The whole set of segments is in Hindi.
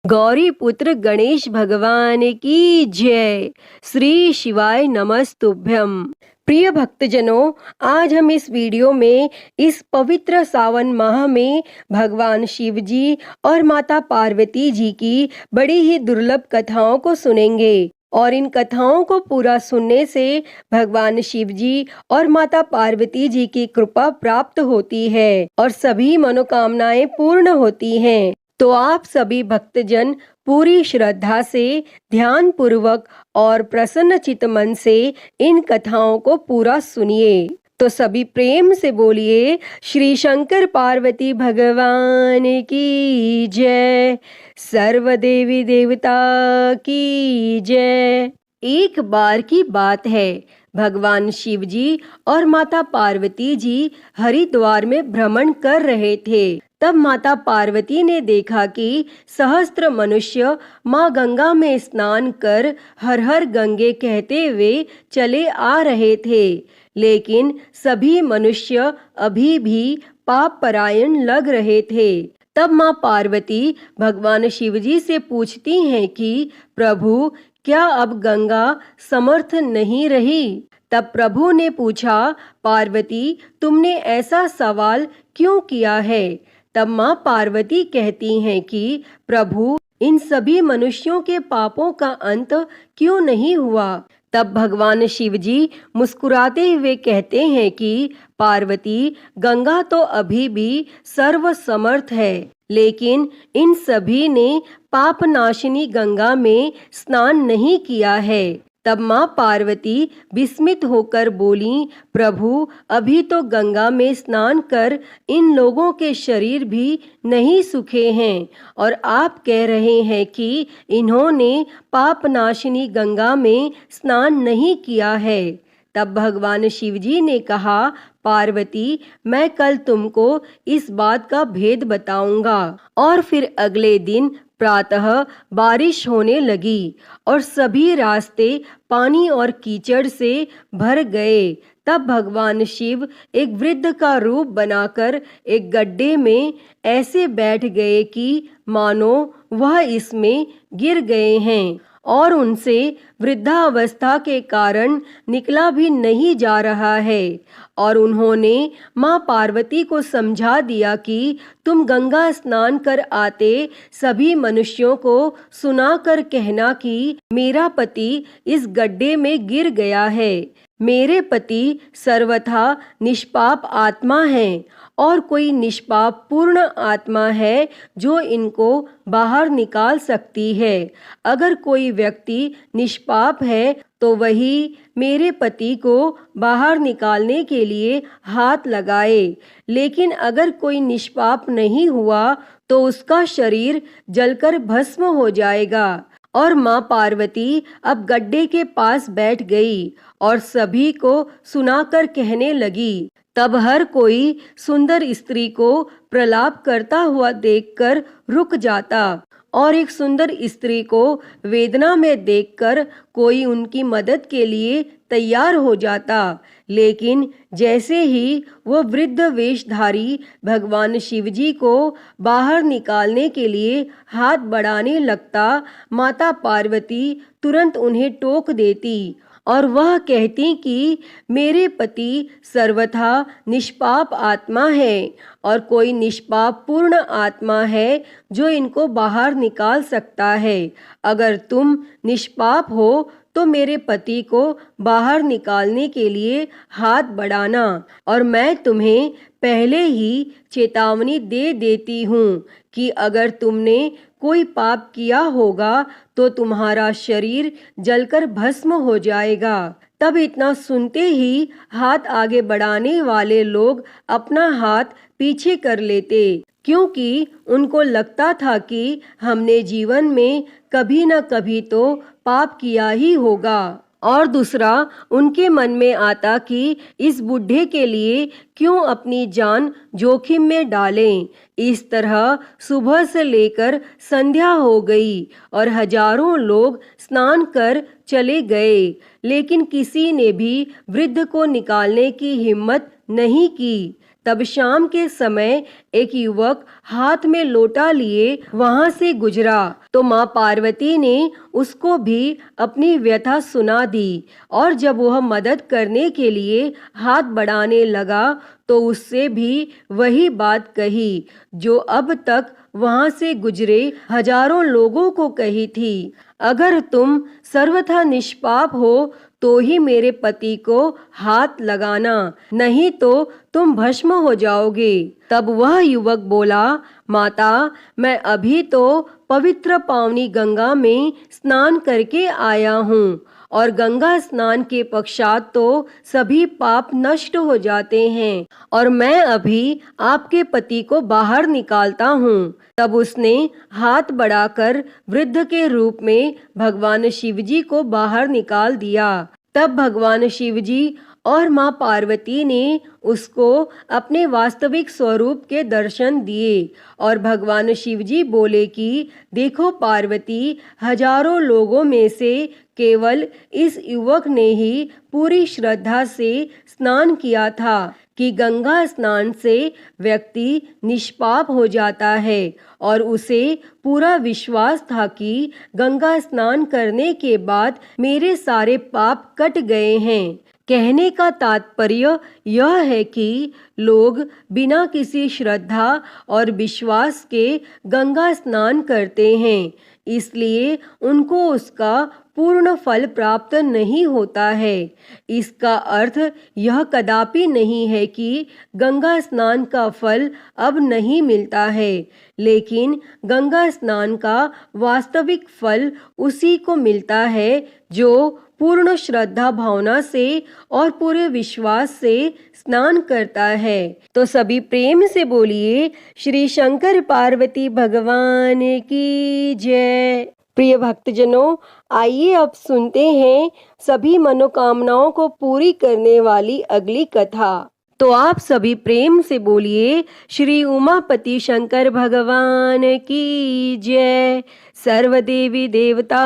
गौरी पुत्र गणेश भगवान की जय। श्री शिवाय नमस्तुभ्यम। प्रिय भक्तजनों, आज हम इस वीडियो में इस पवित्र सावन माह में भगवान शिव जी और माता पार्वती जी की बड़ी ही दुर्लभ कथाओं को सुनेंगे और इन कथाओं को पूरा सुनने से भगवान शिव जी और माता पार्वती जी की कृपा प्राप्त होती है और सभी मनोकामनाएं पूर्ण होती हैं। तो आप सभी भक्तजन पूरी श्रद्धा से, ध्यान पूर्वक और प्रसन्न चित्त मन से इन कथाओं को पूरा सुनिए। तो सभी प्रेम से बोलिए, श्री शंकर पार्वती भगवान की जय, सर्व देवी देवता की जय। एक बार की बात है, भगवान शिव जी और माता पार्वती जी हरिद्वार में भ्रमण कर रहे थे। तब माता पार्वती ने देखा कि सहस्त्र मनुष्य माँ गंगा में स्नान कर हर हर गंगे कहते हुए चले आ रहे थे, लेकिन सभी मनुष्य अभी भी पाप परायण लग रहे थे। तब माँ पार्वती भगवान शिव जी से पूछती हैं कि प्रभु, क्या अब गंगा समर्थ नहीं रही? तब प्रभु ने पूछा, पार्वती, तुमने ऐसा सवाल क्यों किया है? तब माँ पार्वती कहती हैं कि प्रभु, इन सभी मनुष्यों के पापों का अंत क्यों नहीं हुआ? तब भगवान शिव जी मुस्कुराते हुए कहते हैं कि पार्वती, गंगा तो अभी भी सर्व समर्थ है, लेकिन इन सभी ने पाप नाशिनी गंगा में स्नान नहीं किया है। तब माँ पार्वती विस्मित होकर बोली, प्रभु, अभी तो गंगा में स्नान कर इन लोगों के शरीर भी नहीं सूखे हैं और आप कह रहे हैं कि इन्होंने पाप नाशिनी गंगा में स्नान नहीं किया है। तब भगवान शिव जी ने कहा, पार्वती, मैं कल तुमको इस बात का भेद बताऊंगा। और फिर अगले दिन प्रातः बारिश होने लगी और सभी रास्ते पानी और कीचड़ से भर गए। तब भगवान शिव एक वृद्ध का रूप बनाकर एक गड्ढे में ऐसे बैठ गए कि मानो वह इसमें गिर गए हैं और उनसे वृद्धावस्था के कारण निकला भी नहीं जा रहा है। और उन्होंने माँ पार्वती को समझा दिया कि तुम गंगा स्नान कर आते सभी मनुष्यों को सुनाकर कहना कि मेरा पति इस गड्ढे में गिर गया है। मेरे पति सर्वथा निष्पाप आत्मा हैं और कोई निष्पाप पूर्ण आत्मा है जो इनको बाहर निकाल सकती है। अगर कोई व्यक्ति निष्पाप है तो वही मेरे पति को बाहर निकालने के लिए हाथ लगाए, लेकिन अगर कोई निष्पाप नहीं हुआ तो उसका शरीर जलकर भस्म हो जाएगा। और माँ पार्वती अब गड्ढे के पास बैठ गई और सभी को सुनाकर कहने लगी। तब हर कोई सुंदर स्त्री को प्रलाप करता हुआ देखकर रुक जाता और एक सुंदर स्त्री को वेदना में देखकर कोई उनकी मदद के लिए तैयार हो जाता। लेकिन जैसे ही वह वृद्ध वेशधारी भगवान शिव जी को बाहर निकालने के लिए हाथ बढ़ाने लगता, माता पार्वती तुरंत उन्हें टोक देती और वह कहती कि मेरे पति सर्वथा निष्पाप आत्मा है और कोई निष्पाप पूर्ण आत्मा है जो इनको बाहर निकाल सकता है। अगर तुम निष्पाप हो तो मेरे पति को बाहर निकालने के लिए हाथ बढ़ाना और मैं तुम्हें पहले ही चेतावनी दे देती हूँ कि अगर तुमने कोई पाप किया होगा तो तुम्हारा शरीर जलकर भस्म हो जाएगा। तब इतना सुनते ही हाथ आगे बढ़ाने वाले लोग अपना हाथ पीछे कर लेते, क्योंकि उनको लगता था कि हमने जीवन में कभी न कभी तो पाप किया ही होगा। और दूसरा, उनके मन में आता कि इस बूढ़े के लिए क्यों अपनी जान जोखिम में डालें। इस तरह सुबह से लेकर संध्या हो गई और हजारों लोग स्नान कर चले गए, लेकिन किसी ने भी वृद्ध को निकालने की हिम्मत नहीं की। तब शाम के समय एक युवक हाथ में लोटा लिए वहां से गुजरा तो माँ पार्वती ने उसको भी अपनी व्यथा सुना दी और जब वह मदद करने के लिए हाथ बढ़ाने लगा तो उससे भी वही बात कही जो अब तक वहां से गुजरे हजारों लोगों को कही थी। अगर तुम सर्वथा निष्पाप हो तो ही मेरे पति को हाथ लगाना, नहीं तो तुम भस्म हो जाओगे। तब वह युवक बोला, माता, मैं अभी तो पवित्र पावनी गंगा में स्नान करके आया हूँ और गंगा स्नान के पश्चात तो सभी पाप नष्ट हो जाते हैं और मैं अभी आपके पति को बाहर निकालता हूँ। तब उसने हाथ बढ़ाकर वृद्ध के रूप में भगवान शिवजी को बाहर निकाल दिया। तब भगवान शिवजी और माँ पार्वती ने उसको अपने वास्तविक स्वरूप के दर्शन दिए और भगवान शिवजी बोले कि देखो पार्वती, हजारों लोगों में से केवल इस युवक ने ही पूरी श्रद्धा से स्नान किया था कि गंगा स्नान से व्यक्ति निष्पाप हो जाता है और उसे पूरा विश्वास था कि गंगा स्नान करने के बाद मेरे सारे पाप कट गए हैं। कहने का तात्पर्य यह है कि लोग बिना किसी श्रद्धा और विश्वास के गंगा स्नान करते हैं, इसलिए उनको उसका पूर्ण फल प्राप्त नहीं होता है। इसका अर्थ यह कदापि नहीं है कि गंगा स्नान का फल अब नहीं मिलता है, लेकिन गंगा स्नान का वास्तविक फल उसी को मिलता है जो पूर्ण श्रद्धा भावना से और पूरे विश्वास से स्नान करता है। तो सभी प्रेम से बोलिए, श्री शंकर पार्वती भगवान की जय। प्रिय भक्तजनों, आइए अब सुनते हैं सभी मनोकामनाओं को पूरी करने वाली अगली कथा। तो आप सभी प्रेम से बोलिए, श्री उमापति शंकर भगवान की जय, सर्वदेवी देवता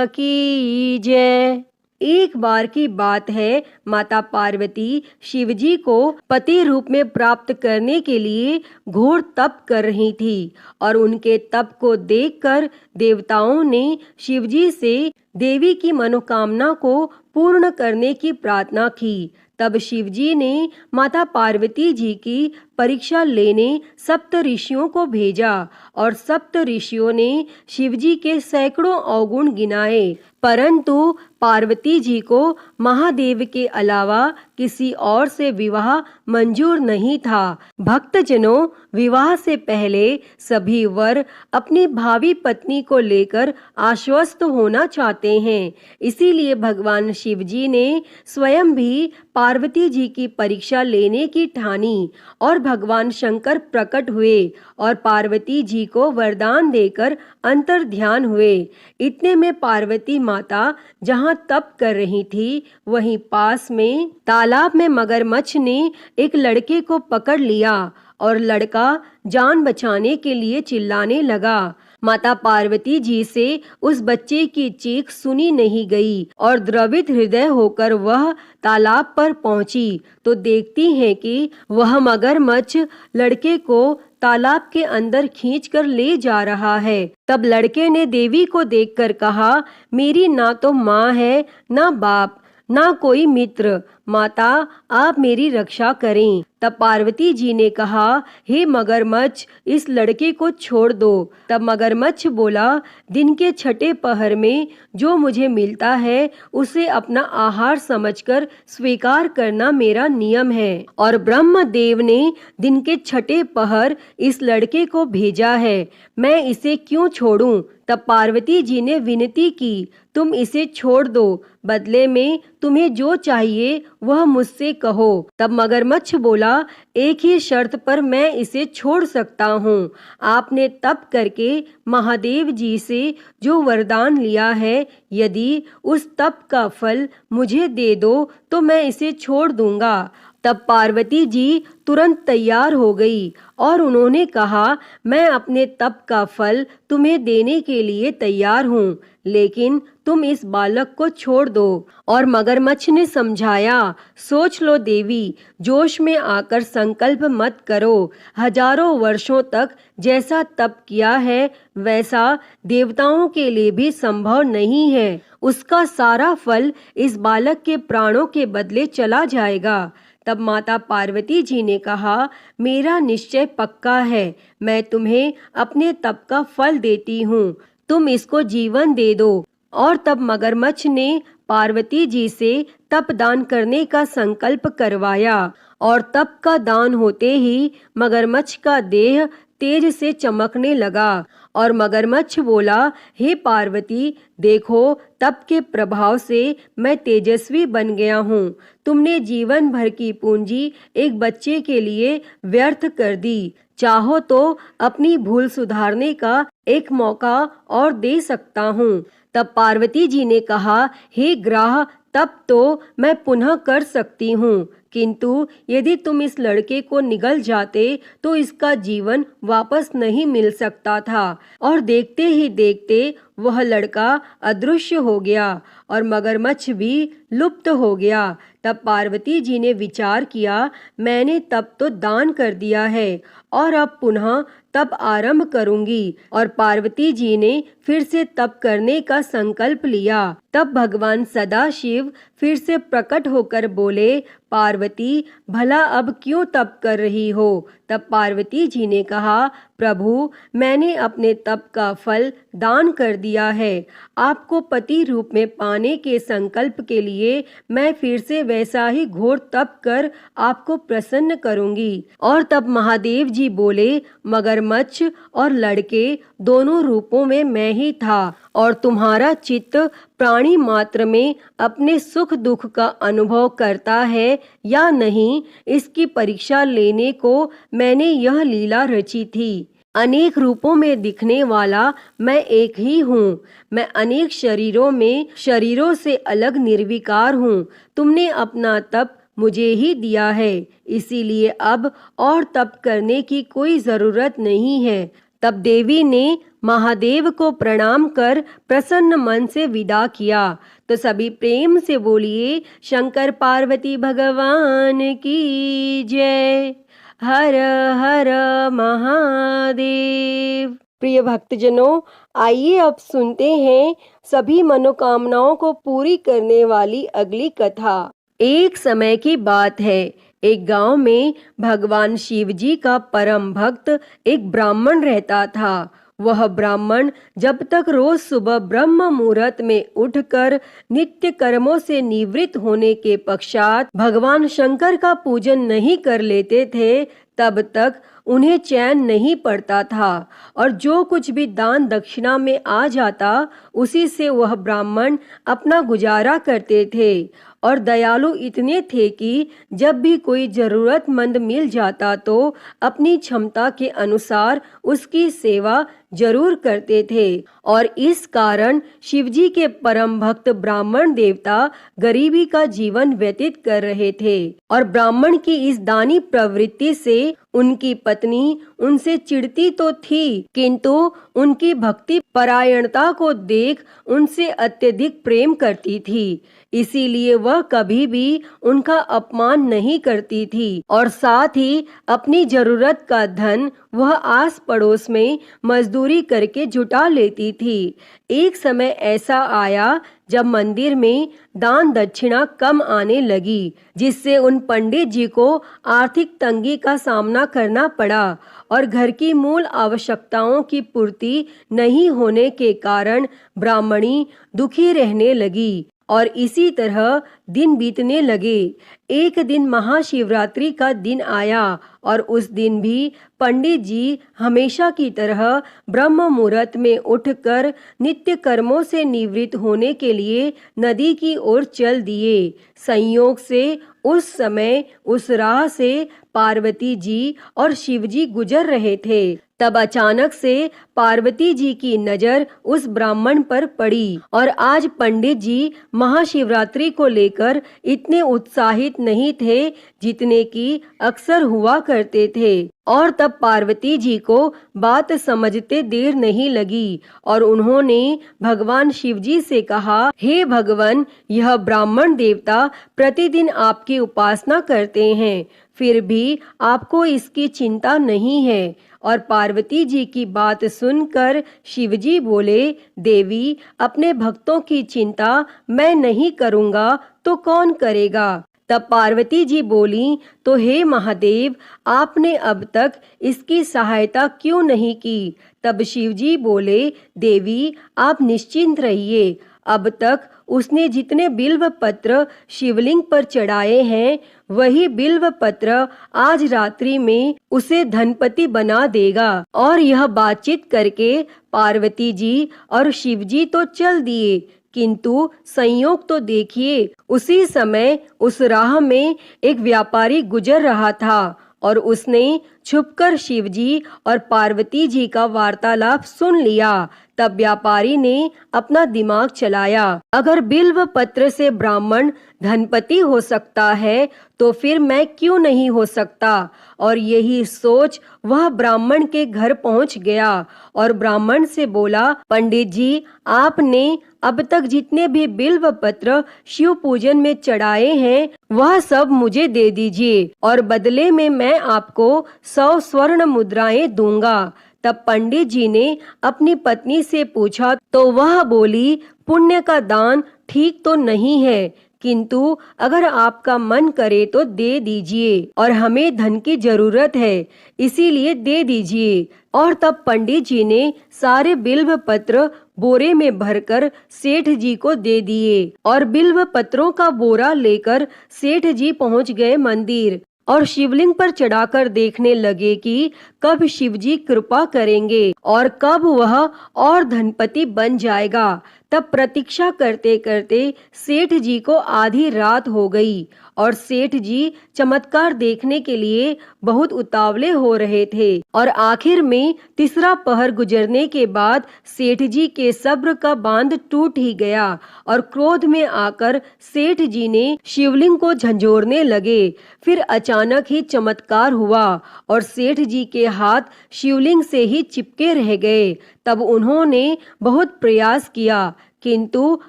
की जय। एक बार की बात है, माता पार्वती शिवजी को पति रूप में प्राप्त करने के लिए घोर तप कर रही थी और उनके तप को देखकर देवताओं ने शिवजी से देवी की मनोकामना को पूर्ण करने की प्रार्थना की। तब शिवजी ने माता पार्वती जी की परीक्षा लेने सप्त ऋषियों को भेजा और सप्त ऋषियों ने शिवजी के सैकड़ों अवगुण गिनाए, परंतु पार्वती जी को महादेव के अलावा किसी और से विवाह मंजूर नहीं था। भक्तजनों, विवाह से पहले सभी वर अपनी भावी पत्नी को लेकर आश्वस्त होना चाहते हैं, इसीलिए भगवान शिवजी ने स्वयं भी पार्वती जी की परीक्षा लेने की ठानी और भगवान शंकर प्रकट हुए और पार्वती जी को वरदान देकर अंतर ध्यान हुए। इतने में पार्वती माता जहाँ तप कर रही थी, वहीं पास में तालाब में मगरमच्छ ने एक लड़के को पकड़ लिया और लड़का जान बचाने के लिए चिल्लाने लगा। माता पार्वती जी से उस बच्चे की चीख सुनी नहीं गई और द्रवित हृदय होकर वह तालाब पर पहुंची तो देखती है कि वह मगरमच्छ लड़के को तालाब के अंदर खींचकर ले जा रहा है। तब लड़के ने देवी को देखकर कहा, मेरी ना तो माँ है, ना बाप, ना कोई मित्र, माता आप मेरी रक्षा करें। तब पार्वती जी ने कहा, हे मगरमच्छ, इस लड़के को छोड़ दो। तब मगरमच्छ बोला, दिन के छठे पहर में जो मुझे मिलता है उसे अपना आहार समझकर स्वीकार करना मेरा नियम है और ब्रह्मदेव ने दिन के छठे पहर इस लड़के को भेजा है, मैं इसे क्यों छोड़ूं? तब पार्वती जी ने विनती की, तुम इसे छोड़ दो, बदले में तुम्हें जो चाहिए वह मुझसे कहो। तब मगरमच्छ बोला, एक ही शर्त पर मैं इसे छोड़ सकता हूँ। आपने तप करके महादेव जी से जो वरदान लिया है, यदि उस तप का फल मुझे दे दो तो मैं इसे छोड़ दूंगा तब पार्वती जी तुरंत तैयार हो गई और उन्होंने कहा, मैं अपने तप का फल तुम्हें देने के लिए तैयार हूँ, लेकिन तुम इस बालक को छोड़ दो। और मगरमच्छ ने समझाया, सोच लो देवी, जोश में आकर संकल्प मत करो। हजारों वर्षों तक जैसा तप किया है वैसा देवताओं के लिए भी संभव नहीं है। उसका सारा फल इस बालक के प्राणों के बदले चला जाएगा। तब माता पार्वती जी ने कहा, मेरा निश्चय पक्का है, मैं तुम्हें अपने तप का फल देती हूँ, तुम इसको जीवन दे दो। और तब मगरमच्छ ने पार्वती जी से तप दान करने का संकल्प करवाया और तप का दान होते ही मगरमच्छ का देह तेज से चमकने लगा और मगरमच्छ बोला, हे पार्वती, देखो तप के प्रभाव से मैं तेजस्वी बन गया हूँ। तुमने जीवन भर की पूंजी एक बच्चे के लिए व्यर्थ कर दी। चाहो तो अपनी भूल सुधारने का एक मौका और दे सकता हूँ। तब पार्वती जी ने कहा, हे ग्राह, तब तो मैं पुनः कर सकती हूँ, किंतु यदि तुम इस लड़के को निगल जाते तो इसका जीवन वापस नहीं मिल सकता था। और देखते ही देखते वह लड़का अदृश्य हो गया और मगरमच्छ भी लुप्त हो गया। तब पार्वती जी ने विचार किया, मैंने तब तो दान कर दिया है और अब पुनः तप आरंभ करूंगी। और पार्वती जी ने फिर से तप करने का संकल्प लिया। तब भगवान सदाशिव फिर से प्रकट होकर बोले, पार्वती, भला अब क्यों तप कर रही हो? तब पार्वती जी ने कहा, प्रभु, मैंने अपने तप का फल दान कर दिया है। आपको पति रूप में पाने के संकल्प के लिए मैं फिर से वैसा ही घोर तप कर आपको प्रसन्न करूंगी। और तब महादेव जी बोले, मगरमच्छ और लड़के दोनों रूपों में मैं ही था और तुम्हारा चित्त प्राणी मात्र में अपने सुख दुख का अनुभव करता है या नहीं, इसकी परीक्षा लेने को मैंने यह लीला रची थी। अनेक रूपों में दिखने वाला मैं एक ही हूँ। मैं अनेक शरीरों से अलग निर्विकार हूँ। तुमने अपना तप मुझे ही दिया है, इसीलिए अब और तप करने की कोई जरूरत नहीं है। तब देवी ने महादेव को प्रणाम कर प्रसन्न मन से विदा किया। तो सभी प्रेम से बोलिए, शंकर पार्वती भगवान की जय। हर हर महादेव। प्रिय भक्तजनों, आइए अब सुनते हैं सभी मनोकामनाओं को पूरी करने वाली अगली कथा। एक समय की बात है, एक गांव में भगवान शिव जी का परम भक्त एक ब्राह्मण रहता था। वह ब्राह्मण जब तक रोज सुबह ब्रह्म मुहूर्त में उठकर नित्य कर्मों से निवृत्त होने के पश्चात भगवान शंकर का पूजन नहीं कर लेते थे, तब तक उन्हें चैन नहीं पड़ता था और जो कुछ भी दान दक्षिणा में आ जाता उसी से वह ब्राह्मण अपना गुजारा करते थे। और दयालु इतने थे कि जब भी कोई जरूरतमंद मिल जाता तो अपनी क्षमता के अनुसार उसकी सेवा जरूर करते थे। और इस कारण शिवजी के परम भक्त ब्राह्मण देवता गरीबी का जीवन व्यतीत कर रहे थे। और ब्राह्मण की इस दानी प्रवृत्ति से उनकी पत्नी उनसे चिढ़ती तो थी, किंतु उनकी भक्ति परायणता को देख उनसे अत्यधिक प्रेम करती थी। इसीलिए वह कभी भी उनका अपमान नहीं करती थी और साथ ही अपनी जरूरत का धन वह आस पड़ोस में मजदूरी करके जुटा लेती थी। एक समय ऐसा आया जब मंदिर में दान दक्षिणा कम आने लगी, जिससे उन पंडित जी को आर्थिक तंगी का सामना करना पड़ा और घर की मूल आवश्यकताओं की पूर्ति नहीं होने के कारण ब्राह्मणी दुखी रहने लगी। और इसी तरह दिन बीतने लगे। एक दिन महाशिवरात्रि का दिन आया और उस दिन भी पंडित जी हमेशा की तरह ब्रह्म मुहूर्त में उठकर नित्य कर्मों से निवृत्त होने के लिए नदी की ओर चल दिए। संयोग से उस समय उस राह से पार्वती जी और शिवजी गुजर रहे थे। तब अचानक से पार्वती जी की नजर उस ब्राह्मण पर पड़ी और आज पंडित जी महाशिवरात्रि को लेकर इतने उत्साहित प्रभावित नहीं थे जितने कि अक्सर हुआ करते थे। और तब पार्वती जी को बात समझते देर नहीं लगी और उन्होंने भगवान शिव जी से कहा, हे भगवान, यह ब्राह्मण देवता प्रतिदिन आपकी उपासना करते हैं, फिर भी आपको इसकी चिंता नहीं है। और पार्वती जी की बात सुनकर शिवजी बोले, देवी, अपने भक्तों की चिंता मैं नहीं करूँगा तो कौन करेगा। तब पार्वती जी बोली, तो हे महादेव, आपने अब तक इसकी सहायता क्यों नहीं की। तब शिवजी बोले, देवी, आप निश्चिंत रहिए, अब तक उसने जितने बिल्व पत्र शिवलिंग पर चढ़ाए हैं वही बिल्व पत्र आज रात्रि में उसे धनपति बना देगा। और यह बातचीत करके पार्वती जी और शिवजी तो चल दिए, किंतु संयोग तो देखिए, उसी समय उस राह में एक व्यापारी गुजर रहा था और उसने छुपकर शिवजी और पार्वती जी का वार्तालाप सुन लिया। तब व्यापारी ने अपना दिमाग चलाया, अगर बिल्व पत्र से ब्राह्मण धनपति हो सकता है तो फिर मैं क्यों नहीं हो सकता। और यही सोच वह ब्राह्मण के घर पहुंच गया और ब्राह्मण से बोला, पंडित जी, आपने अब तक जितने भी बिल्व पत्र शिव पूजन में चढ़ाए हैं वह सब मुझे दे दीजिए और बदले में मैं आपको 100 स्वर्ण मुद्राएं दूंगा। तब पंडित जी ने अपनी पत्नी से पूछा तो वह बोली, पुण्य का दान ठीक तो नहीं है, किंतु अगर आपका मन करे तो दे दीजिए और हमें धन की जरूरत है, इसीलिए दे दीजिए। और तब पंडित जी ने सारे बिल्व पत्र बोरे में भरकर सेठ जी को दे दिए और बिल्व पत्रों का बोरा लेकर सेठ जी पहुंच गए मंदिर और शिवलिंग पर चढ़ाकर देखने लगे कि कब शिवजी कृपा करेंगे और कब वह और धनपति बन जाएगा। तब प्रतीक्षा करते करते सेठ जी को आधी रात हो गई और सेठ जी चमत्कार देखने के लिए बहुत उतावले हो रहे थे और आखिर में तीसरा पहर गुजरने के बाद सेठ जी के सब्र का बांध टूट ही गया और क्रोध में आकर सेठ जी ने शिवलिंग को झंझोरने लगे। फिर अचानक ही चमत्कार हुआ और सेठ जी के हाथ शिवलिंग से ही चिपके रह गए। तब उन्होंने बहुत प्रयास किया किंतु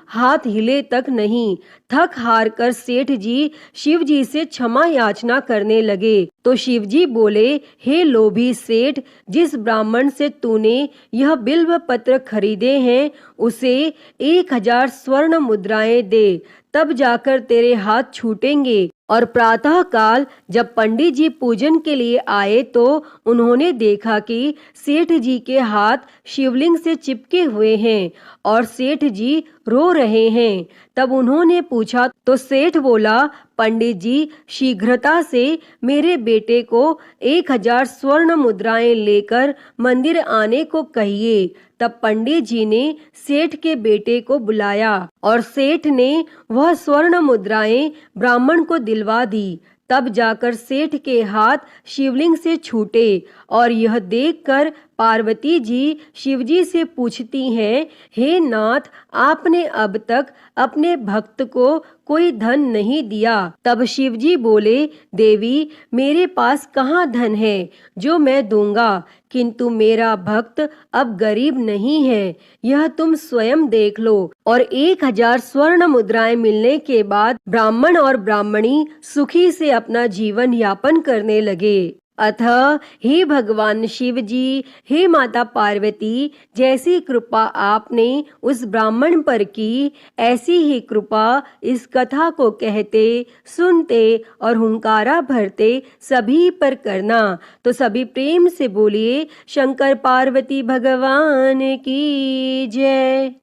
हाथ हिले तक नहीं। थक हार कर सेठ जी शिव जी से क्षमा याचना करने लगे तो शिव जी बोले, हे लोभी सेठ, जिस ब्राह्मण से तूने यह बिल्व पत्र खरीदे हैं उसे 1000 स्वर्ण मुद्राएं दे, तब जाकर तेरे हाथ छूटेंगे। और प्रातः काल जब पंडित जी पूजन के लिए आए तो उन्होंने देखा कि सेठ जी के हाथ शिवलिंग से चिपके हुए हैं और सेठ जी रो रहे हैं। तब उन्होंने पूछा तो सेठ बोला, पंडित जी, शीघ्रता से मेरे बेटे को 1000 स्वर्ण मुद्राएं लेकर मंदिर आने को कहिए। तब पंडित जी ने सेठ के बेटे को बुलाया और सेठ ने वह स्वर्ण मुद्राएं ब्राह्मण को दिलवा दी। तब जाकर सेठ के हाथ शिवलिंग से छूटे और यह देखकर पार्वती जी शिवजी से पूछती हैं, हे नाथ, आपने अब तक अपने भक्त को कोई धन नहीं दिया। तब शिवजी बोले, देवी, मेरे पास कहाँ धन है जो मैं दूंगा, किंतु मेरा भक्त अब गरीब नहीं है, यह तुम स्वयं देख लो। और 1000 स्वर्ण मुद्राएं मिलने के बाद ब्राह्मण और ब्राह्मणी सुखी से अपना जीवन यापन करने लगे। अतः हे भगवान शिव जी, हे माता पार्वती, जैसी कृपा आपने उस ब्राह्मण पर की, ऐसी ही कृपा इस कथा को कहते, सुनते और हुंकारा भरते सभी पर करना। तो सभी प्रेम से बोलिए, शंकर पार्वती भगवान की जय।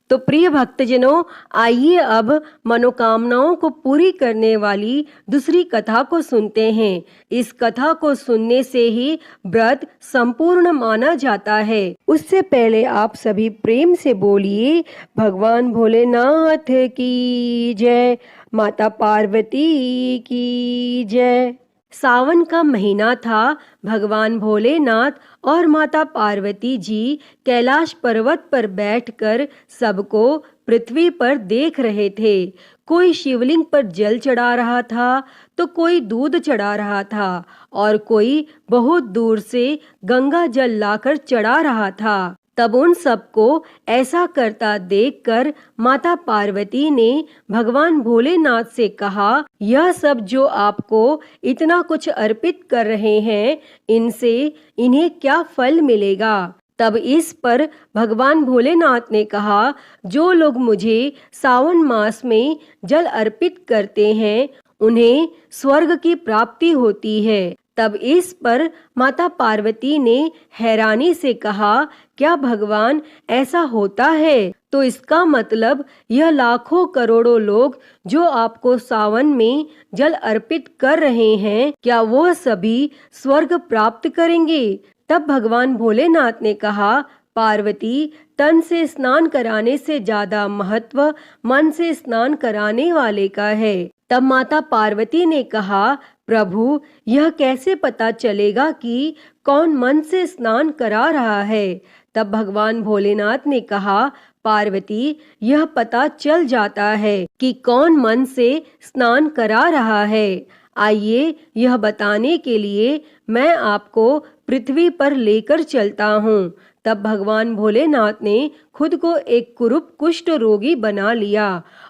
तो प्रिय भक्तजनों, आइए अब मनोकामनाओं को पूरी करने वाली दूसरी कथा को सुनते हैं। इस कथा को सुनने से ही व्रत संपूर्ण माना जाता है। उससे पहले आप सभी प्रेम से बोलिए, भगवान भोलेनाथ की जय, माता पार्वती की जय। सावन का महीना था। भगवान भोलेनाथ और माता पार्वती जी कैलाश पर्वत पर बैठकर सबको पृथ्वी पर देख रहे थे। कोई शिवलिंग पर जल चढ़ा रहा था तो कोई दूध चढ़ा रहा था और कोई बहुत दूर से गंगा जल लाकर चढ़ा रहा था। तब उन सबको ऐसा करता देखकर माता पार्वती ने भगवान भोलेनाथ से कहा, यह सब जो आपको इतना कुछ अर्पित कर रहे हैं, इनसे इन्हें क्या फल मिलेगा? तब इस पर भगवान भोलेनाथ ने कहा, जो लोग मुझे सावन मास में जल अर्पित करते हैं, उन्हें स्वर्ग की प्राप्ति होती है। तब इस पर माता पार्वती ने हैरानी से कहा, क्या भगवान ऐसा होता है? तो इसका मतलब यह लाखों करोड़ों लोग जो आपको सावन में जल अर्पित कर रहे हैं, क्या वो सभी स्वर्ग प्राप्त करेंगे? तब भगवान भोलेनाथ ने कहा, पार्वती, तन से स्नान कराने से ज्यादा महत्व मन से स्नान कराने वाले का है। तब माता पार्वती ने कहा, प्रभु, यह कैसे पता चलेगा कि कौन मन से स्नान करा रहा है? तब भगवान भोलेनाथ ने कहा, पार्वती, यह पता चल जाता है कि कौन मन से स्नान करा रहा है। आइए, यह बताने के लिए मैं आपको पृथ्वी पर लेकर चलता हूँ। तब भगवान भोलेनाथ ने खुद को एक कुरूप कुष्ठ रोगी बना लिया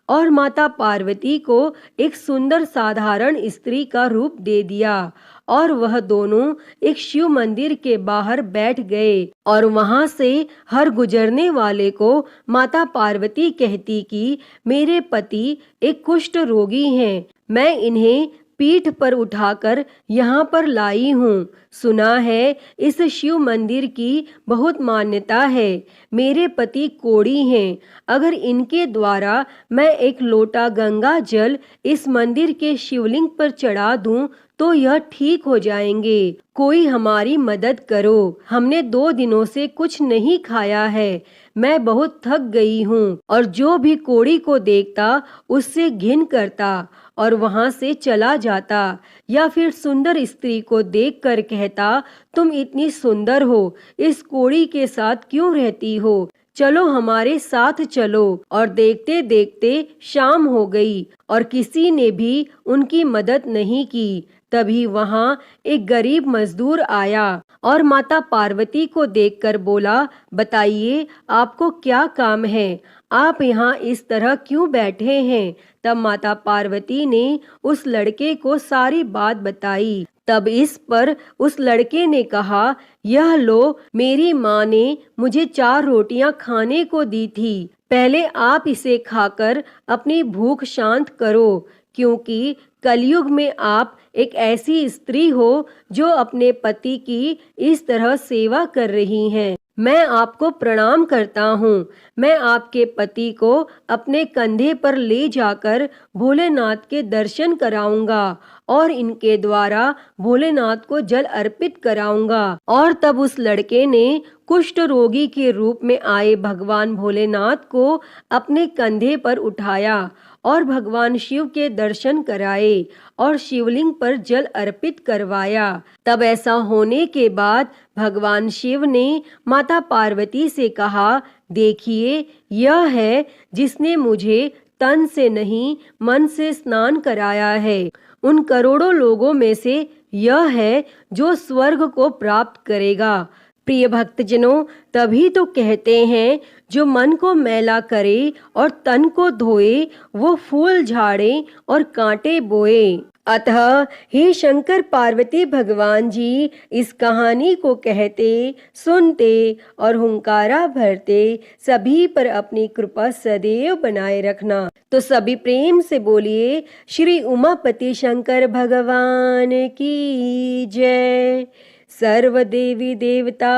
और माता पार्वती को एक सुंदर साधारण स्त्री का रूप दे दिया और वह दोनों एक शिव मंदिर के बाहर बैठ गए और वहां से हर गुजरने वाले को माता पार्वती कहती कि मेरे पति एक कुष्ठ रोगी हैं, मैं इन्हें पीठ पर उठाकर यहाँ पर लाई हूँ। सुना है इस शिव मंदिर की बहुत मान्यता है। मेरे पति कोढ़ी हैं, अगर इनके द्वारा मैं एक लोटा गंगा जल इस मंदिर के शिवलिंग पर चढ़ा दूं तो यह ठीक हो जाएंगे। कोई हमारी मदद करो, हमने 2 दिनों से कुछ नहीं खाया है, मैं बहुत थक गई हूँ। और जो भी कोढ़ी को देखता उससे घिन करता और वहां से चला जाता, या फिर सुंदर स्त्री को देखकर कहता, तुम इतनी सुंदर हो, इस कोढ़ी के साथ क्यों रहती हो? चलो हमारे साथ चलो। और देखते देखते शाम हो गई और किसी ने भी उनकी मदद नहीं की। तभी वहां एक गरीब मजदूर आया और माता पार्वती को देखकर बोला, बताइए आपको क्या काम है, आप यहाँ इस तरह क्यों बैठे हैं? तब माता पार्वती ने उस लड़के को सारी बात बताई। तब इस पर उस लड़के ने कहा, यह लो, मेरी माँ ने मुझे 4 रोटियां खाने को दी थी, पहले आप इसे खाकर अपनी भूख शांत करो, क्योंकि कलयुग में आप एक ऐसी स्त्री हो जो अपने पति की इस तरह सेवा कर रही हैं। मैं आपको प्रणाम करता हूँ। मैं आपके पति को अपने कंधे पर ले जाकर भोलेनाथ के दर्शन कराऊंगा और इनके द्वारा भोलेनाथ को जल अर्पित कराऊंगा। और तब उस लड़के ने कुष्ठ रोगी के रूप में आए भगवान भोलेनाथ को अपने कंधे पर उठाया और भगवान शिव के दर्शन कराए और शिवलिंग पर जल अर्पित करवाया। तब ऐसा होने के बाद भगवान शिव ने माता पार्वती से कहा, देखिए, यह है जिसने मुझे तन से नहीं मन से स्नान कराया है। उन करोड़ों लोगों में से यह है जो स्वर्ग को प्राप्त करेगा। प्रिय भक्तजनों, तभी तो कहते हैं, जो मन को मैला करे और तन को धोए, वो फूल झाड़े और कांटे बोए। अतः हे शंकर पार्वती भगवान जी, इस कहानी को कहते, सुनते और हुंकारा भरते सभी पर अपनी कृपा सदैव बनाए रखना। तो सभी प्रेम से बोलिए, श्री उमापति शंकर भगवान की जय, सर्व देवी देवता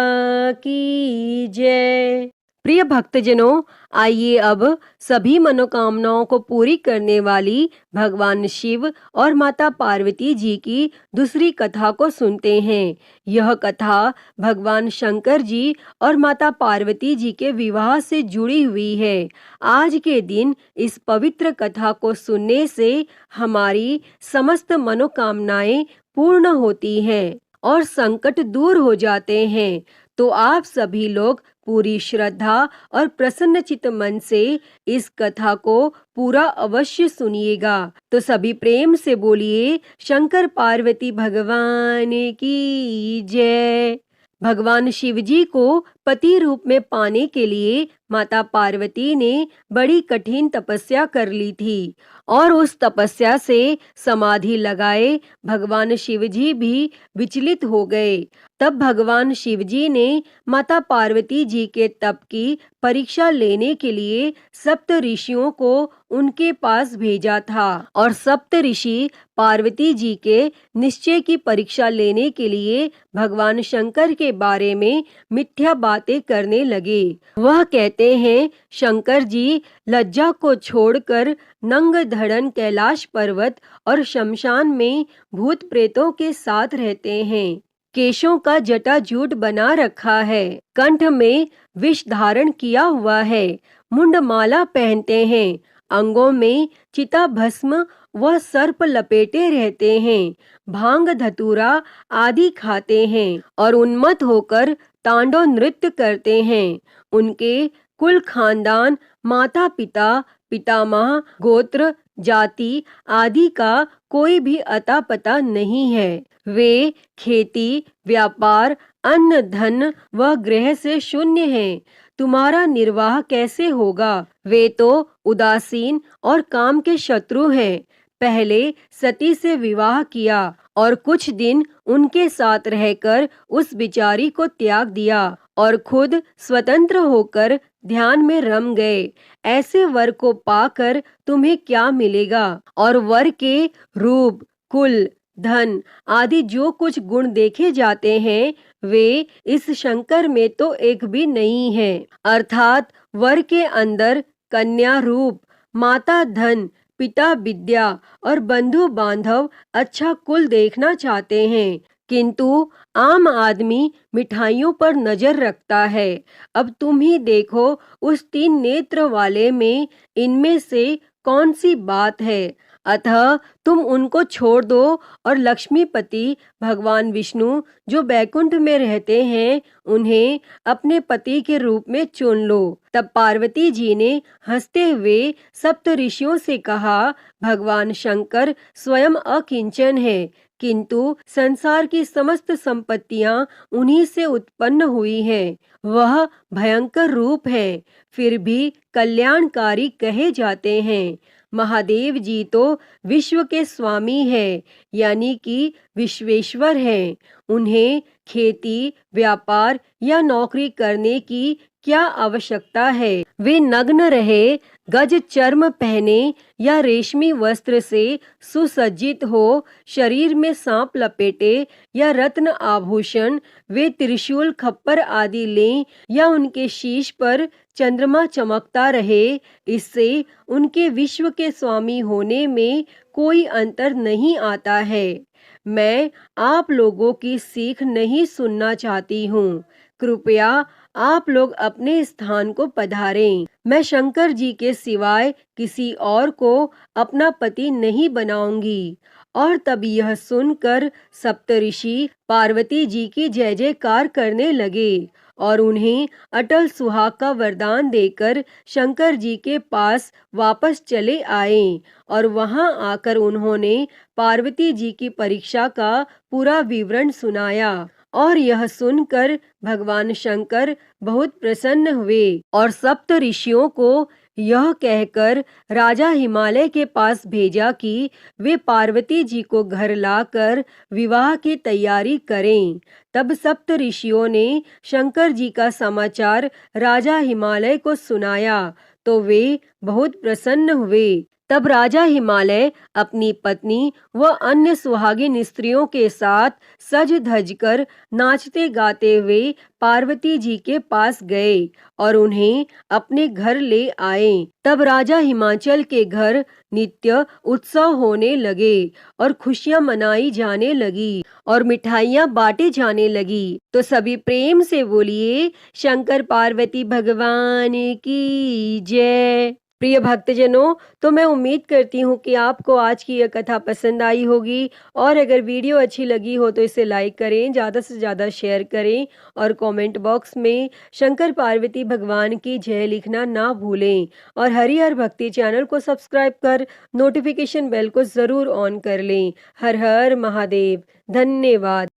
की जय। प्रिय भक्तजनों, आइए अब सभी मनोकामनाओं को पूरी करने वाली भगवान शिव और माता पार्वती जी की दूसरी कथा को सुनते हैं। यह कथा भगवान शंकर जी और माता पार्वती जी के विवाह से जुड़ी हुई है। आज के दिन इस पवित्र कथा को सुनने से हमारी समस्त मनोकामनाएं पूर्ण होती हैं और संकट दूर हो जाते हैं। तो आप सभी लोग पूरी श्रद्धा और प्रसन्नचित्त मन से इस कथा को पूरा अवश्य सुनिएगा। तो सभी प्रेम से बोलिए शंकर पार्वती भगवान की जय। भगवान शिव जी को पति रूप में पाने के लिए माता पार्वती ने बड़ी कठिन तपस्या कर ली थी और उस तपस्या से समाधि लगाए भगवान शिव जी भी विचलित हो गए। तब भगवान शिव जी ने माता पार्वती जी के तप की परीक्षा लेने के लिए सप्त ऋषियों को उनके पास भेजा था और सप्त ऋषि पार्वती जी के निश्चय की परीक्षा लेने के लिए भगवान शंकर के बारे में मिथ्या बातें करने लगे। वह कहते हैं, शंकर जी लज्जा को छोड़कर नंग धड़न कैलाश पर्वत और शमशान में भूत प्रेतों के साथ रहते हैं। केशों का जटाजूट बना रखा है, कंठ में विष धारण किया हुआ है, मुंडमाला पहनते हैं, अंगों में चिता भस्म व सर्प लपेटे रहते हैं, भांग धतूरा आदि खाते हैं और उन्मत्त होकर तांडव नृत्य करते हैं। उनके कुल खानदान, माता पिता, पितामह, गोत्र, जाति आदि का कोई भी अता पता नहीं है। वे खेती, व्यापार, अन्न धन व गृह से शून्य हैं। तुम्हारा निर्वाह कैसे होगा? वे तो उदासीन और काम के शत्रु हैं। पहले सती से विवाह किया और कुछ दिन उनके साथ रहकर उस बिचारी को त्याग दिया और खुद स्वतंत्र होकर ध्यान में रम गए। ऐसे वर को पाकर तुम्हें क्या मिलेगा? और वर के रूप, कुल, धन आदि जो कुछ गुण देखे जाते हैं वे इस शंकर में तो एक भी नहीं है। अर्थात वर के अंदर कन्या रूप, माता धन, पिता विद्या और बंधु बांधव अच्छा कुल देखना चाहते हैं, किंतु आम आदमी मिठाइयों पर नजर रखता है। अब तुम ही देखो उस 3 नेत्र वाले में इनमें से कौन सी बात है? अतः तुम उनको छोड़ दो और लक्ष्मीपति भगवान विष्णु जो बैकुंठ में रहते हैं उन्हें अपने पति के रूप में चुन लो। तब पार्वती जी ने हंसते हुए सप्त ऋषियों से कहा, भगवान शंकर स्वयं अकिंचन है, किंतु संसार की समस्त संपत्तियां उन्हीं से उत्पन्न हुई हैं। वह भयंकर रूप है, फिर भी कल्याणकारी कहे जाते हैं। महादेव जी तो विश्व के स्वामी है, यानी कि विश्वेश्वर हैं। उन्हें खेती, व्यापार या नौकरी करने की क्या आवश्यकता है? वे नग्न रहे, गज चर्म पहने या रेशमी वस्त्र से सुसज्जित हो, शरीर में सांप लपेटे या रत्न आभूषण, वे त्रिशूल खप्पर आदि लें या उनके शीश पर चंद्रमा चमकता रहे, इससे उनके विश्व के स्वामी होने में कोई अंतर नहीं आता है। मैं आप लोगों की सीख नहीं सुनना चाहती हूँ। कृपया आप लोग अपने स्थान को पधारें। मैं शंकर जी के सिवाय किसी और को अपना पति नहीं बनाऊंगी। और तब यह सुनकर सप्तऋषि पार्वती जी की जय जयकार करने लगे और उन्हें अटल सुहाग का वरदान देकर शंकर जी के पास वापस चले आए और वहां आकर उन्होंने पार्वती जी की परीक्षा का पूरा विवरण सुनाया। और यह सुनकर भगवान शंकर बहुत प्रसन्न हुए और सप्त ऋषियों को यह कहकर राजा हिमालय के पास भेजा कि वे पार्वती जी को घर लाकर विवाह की तैयारी करें। तब सप्त ऋषियों ने शंकर जी का समाचार राजा हिमालय को सुनाया तो वे बहुत प्रसन्न हुए। तब राजा हिमालय अपनी पत्नी व अन्य सुहागिन स्त्रियों के साथ सज धज कर नाचते गाते हुए पार्वती जी के पास गए और उन्हें अपने घर ले आए। तब राजा हिमाचल के घर नित्य उत्सव होने लगे और खुशियां मनाई जाने लगी और मिठाइयां बांटे जाने लगी। तो सभी प्रेम से बोलिए शंकर पार्वती भगवान की जय। प्रिय भक्तजनों, तो मैं उम्मीद करती हूँ कि आपको आज की यह कथा पसंद आई होगी और अगर वीडियो अच्छी लगी हो तो इसे लाइक करें, ज़्यादा से ज़्यादा शेयर करें और कमेंट बॉक्स में शंकर पार्वती भगवान की जय लिखना ना भूलें और हरिहर भक्ति चैनल को सब्सक्राइब कर नोटिफिकेशन बेल को ज़रूर ऑन कर लें। हर हर महादेव। धन्यवाद।